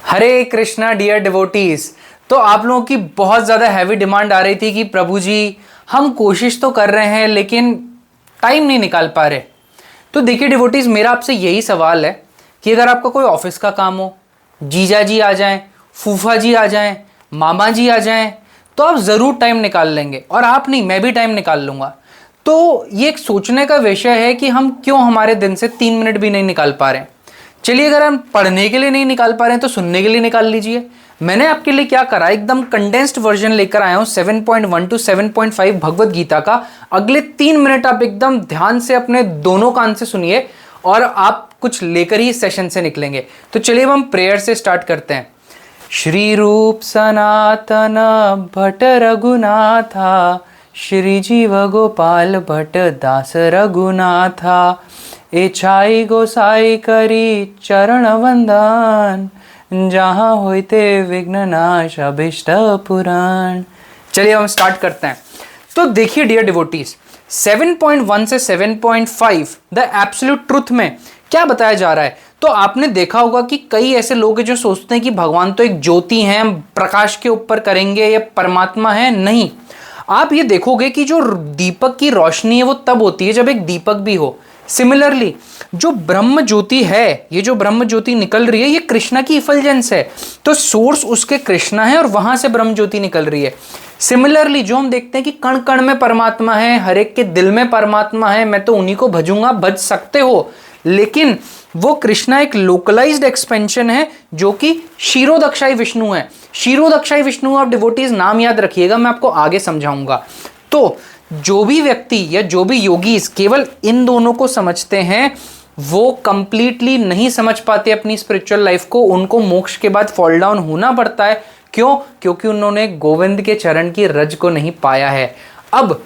हरे Krishna dear devotees. तो आप लोगों की बहुत ज़्यादा हैवी डिमांड आ रही थी कि प्रभु जी हम कोशिश तो कर रहे हैं लेकिन टाइम नहीं निकाल पा रहे। तो देखिए डिवोटीज, मेरा आपसे यही सवाल है कि अगर आपका कोई ऑफिस का काम हो, जीजा जी आ जाएं, फूफा जी आ जाएं, मामा जी आ जाएं, तो आप ज़रूर टाइम निकाल लेंगे। और आप नहीं, मैं भी टाइम निकाल लूँगा। तो ये एक सोचने का विषय है कि हम क्यों हमारे दिन से 3 मिनट भी नहीं निकाल पा रहे हैं। चलिए, अगर हम पढ़ने के लिए नहीं निकाल पा रहे हैं तो सुनने के लिए निकाल लीजिए। मैंने आपके लिए क्या करा, एकदम कंडेंस्ड वर्जन लेकर आया हूं 7.1 टू 7.5 भगवत गीता का। अगले 3 मिनट आप एकदम ध्यान से अपने दोनों कान से सुनिए और आप कुछ लेकर ही इस सेशन से निकलेंगे। तो चलिए अब हम प्रेयर से स्टार्ट करते हैं। श्री रूप सनातन भट्ट रघुनाथा, श्री जीव गोपाल भट्ट दास रघुनाथा, एछाई गोसाई करी चरण वंदन, जहां होते विघ्न नाश अभिष्ट पुराण। चलिए हम स्टार्ट करते हैं। तो देखिए डियर डिवोटीज, 7.1 से 7.5 द एब्सोल्यूट ट्रुथ में क्या बताया जा रहा है। तो आपने देखा होगा कि कई ऐसे लोग हैं जो सोचते हैं कि भगवान तो एक ज्योति हैं, प्रकाश के ऊपर करेंगे, या परमात्मा है। नहीं, आप ये देखोगे कि जो दीपक की रोशनी है वो तब होती है जब एक दीपक भी हो। सिमिलरली जो ब्रह्म ज्योति है, ये जो ब्रह्म ज्योति निकल रही है, ये कृष्णा की इफल्जेंस है। तो सोर्स उसके कृष्णा है और वहां से ब्रह्म ज्योति निकल रही है। सिमिलरली जो हम देखते हैं कि कण कण में परमात्मा है, हर एक के दिल में परमात्मा है, मैं तो उन्हीं को भजूंगा, भज सकते हो, लेकिन वो कृष्णा एक लोकलाइज्ड एक्सपेंशन है जो कि क्षीरोदक्षाई विष्णु है। क्षीरोदक्षाई विष्णु, आप डिवोटीज नाम याद रखिएगा, मैं आपको आगे समझाऊंगा। तो जो भी व्यक्ति या जो भी योगी केवल इन दोनों को समझते हैं, वो कंप्लीटली नहीं समझ पाते अपनी स्पिरिचुअल लाइफ को। उनको मोक्ष के बाद फॉल डाउन होना पड़ता है। क्यों? क्योंकि उन्होंने गोविंद के चरण की रज को नहीं पाया है। अब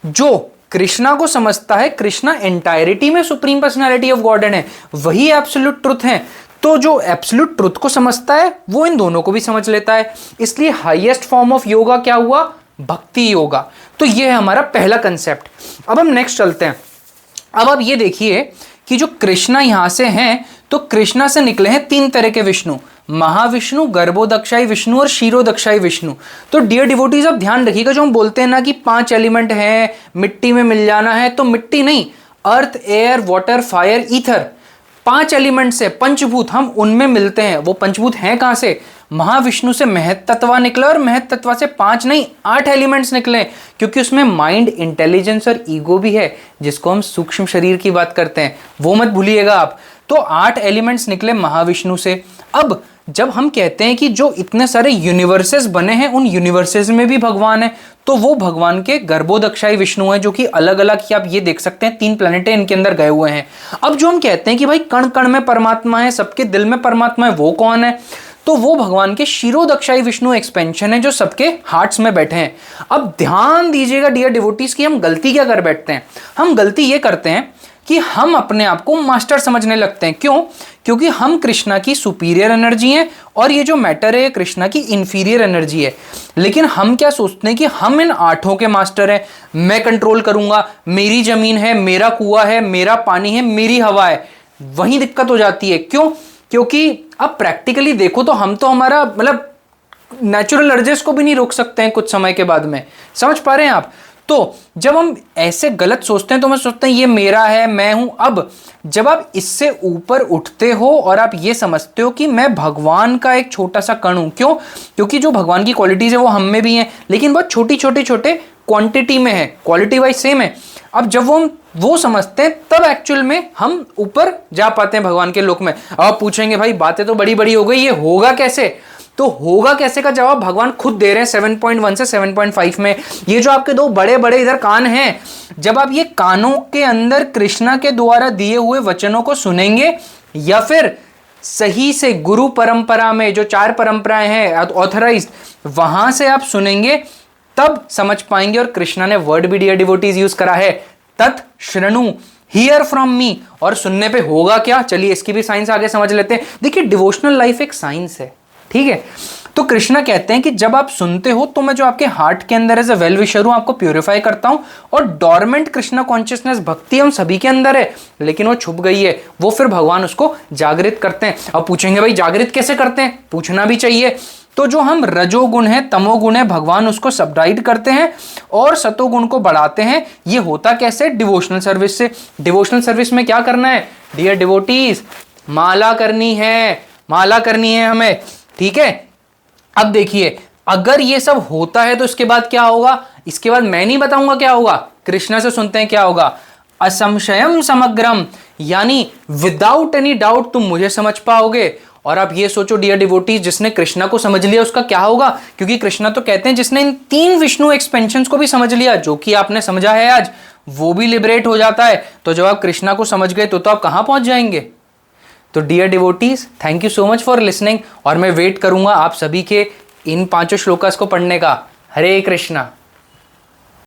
जो कृष्णा को समझता है, कृष्णा एंटायरिटी में सुप्रीम पर्सनैलिटी ऑफ गॉड है, वही एब्सोल्यूट ट्रुथ है। तो जो एब्सोल्यूट ट्रुथ को समझता है वो इन दोनों को भी समझ लेता है। इसलिए हाईएस्ट फॉर्म ऑफ योगा क्या हुआ? भक्ति योगा। तो ये है हमारा पहला कंसेप्ट। अब हम नेक्स्ट चलते हैं। अब आप ये देखिए कि जो कृष्णा यहां से हैं, तो कृष्णा से निकले हैं 3 तरह के विष्णु, महाविष्णु, गर्भोदक्षाई विष्णु और क्षीरोदक्षाई विष्णु। तो डियर डिवोटीज, आप ध्यान रखिएगा, जो हम बोलते हैं ना कि 5 एलिमेंट हैं, मिट्टी में मिल जाना है, तो मिट्टी नहीं, earth, air, water, fire, ether, 5 element से पंचभूत हम उनमें मिलते हैं। वो पंचभूत हैं कहां से? महाविष्णु से महत तत्व निकला, और महत तत्व से 5 नहीं 8 एलिमेंट्स निकले, क्योंकि उसमें माइंड, इंटेलिजेंस और ईगो भी है, जिसको हम सूक्ष्म शरीर की बात करते हैं, वो मत भूलिएगा आप। तो 8 एलिमेंट्स निकले महाविष्णु से। अब जब हम कहते हैं कि जो इतने सारे यूनिवर्सेस बने हैं, उन यूनिवर्सेस में भी भगवान है, तो वो भगवान के गर्भोदक्षाई विष्णु है, जो कि अलग अलग ही आप ये देख सकते हैं 3 प्लैनेटें इनके अंदर गए हुए हैं। अब जो हम कहते हैं कि भाई कण कण में परमात्मा है, सबके दिल में परमात्मा है, वो कौन है? तो वो भगवान के क्षीरोदक्षाई विष्णु एक्सपेंशन है, जो सबके हार्ट्स में बैठे हैं। अब ध्यान दीजिएगा डियर डिवोटीज कि हम गलती क्या कर बैठते हैं। हम गलती ये करते हैं कि हम अपने आप को मास्टर समझने लगते हैं। क्यों? क्योंकि हम कृष्णा की सुपीरियर एनर्जी हैं और ये जो मैटर है कृष्णा की इंफीरियर एनर्जी है। लेकिन हम क्या सोचते हैं कि हम इन 8 के मास्टर हैं, मैं कंट्रोल करूंगा, मेरी जमीन है, मेरा कुआं है, मेरा पानी है, मेरी हवा है। वहीं दिक्कत हो जाती है। क्यों? क्योंकि अब प्रैक्टिकली देखो तो हम तो हमारा मतलब नेचुरल अर्जेस को भी नहीं रोक सकते हैं कुछ समय के बाद में। समझ पा रहे हैं आप? तो जब हम ऐसे गलत सोचते हैं तो हम सोचते हैं ये मेरा है, मैं हूं। अब जब आप इससे ऊपर उठते हो और आप ये समझते हो कि मैं भगवान का एक छोटा सा कण हूं। क्यों? क्योंकि जो भगवान की क्वालिटीज है वो हम में भी हैं, लेकिन बहुत छोटी छोटे क्वांटिटी में है, क्वालिटी वाइज सेम है। अब जब वो समझते हैं, तब एक्चुअल में हम ऊपर जा पाते हैं भगवान के लोक में। अब आप पूछेंगे भाई बातें तो बड़ी बड़ी हो गई, ये होगा कैसे? तो होगा कैसे का जवाब भगवान खुद दे रहे हैं 7.1 से 7.5 में। ये जो आपके 2 बड़े बड़े इधर कान हैं, जब आप ये कानों के अंदर कृष्णा के द्वारा दिए हुए वचनों को सुनेंगे, या फिर सही से गुरु परंपरा में जो 4 परंपराएं हैं ऑथराइज्ड, वहां से आप सुनेंगे, तब समझ पाएंगे। और कृष्णा ने वर्ड भी डियर डिवोटीज यूज करा है, तत् श्रृणु, हियर फ्रॉम मी। और सुनने पे होगा क्या? चलिए इसकी भी साइंस आगे समझ लेते हैं। देखिए डिवोशनल लाइफ एक साइंस है, ठीक है? तो कृष्णा कहते हैं कि जब आप सुनते हो तो मैं जो आपके हार्ट के अंदर एज अ वेल विशर हूं आपको प्यूरिफाई करता हूं, और डोरमेंट कृष्णा कॉन्शियसनेस भक्ति हम सभी के अंदर है लेकिन वो छुप गई है, वो फिर भगवान उसको जागृत करते हैं। अब पूछेंगे भाई जागृत कैसे करते हैं, पूछना भी चाहिए। तो जो हम रजोगुण है तमोगुण है भगवान उसको सबडाइड करते हैं और सतोगुण को बढ़ाते हैं। ये होता कैसे, डिवोशनल सर्विस से। डिवोशनल सर्विस में क्या करना है डियर डिवोटीज, माला करनी है, माला करनी है हमें, ठीक है। अब देखिए अगर ये सब होता है तो इसके बाद क्या होगा, इसके बाद मैं नहीं बताऊंगा क्या होगा, कृष्णा से सुनते हैं क्या होगा। असंशयम समग्रम, यानी विदाउट एनी डाउट तुम मुझे समझ पाओगे। और आप ये सोचो डियर डिवोटीज, जिसने कृष्णा को समझ लिया उसका क्या होगा, क्योंकि कृष्णा तो कहते हैं जिसने इन 3 विष्णु एक्सपेंशंस को भी समझ लिया, जो कि आपने समझा है आज, वो भी लिबरेट हो जाता है। तो जब आप कृष्णा को समझ गए तो आप कहां पहुंच जाएंगे। तो dear devotees thank you so much for listening, और मैं वेट करूंगा आप सभी के इन 5 श्लोकास को पढ़ने का। हरे कृष्णा।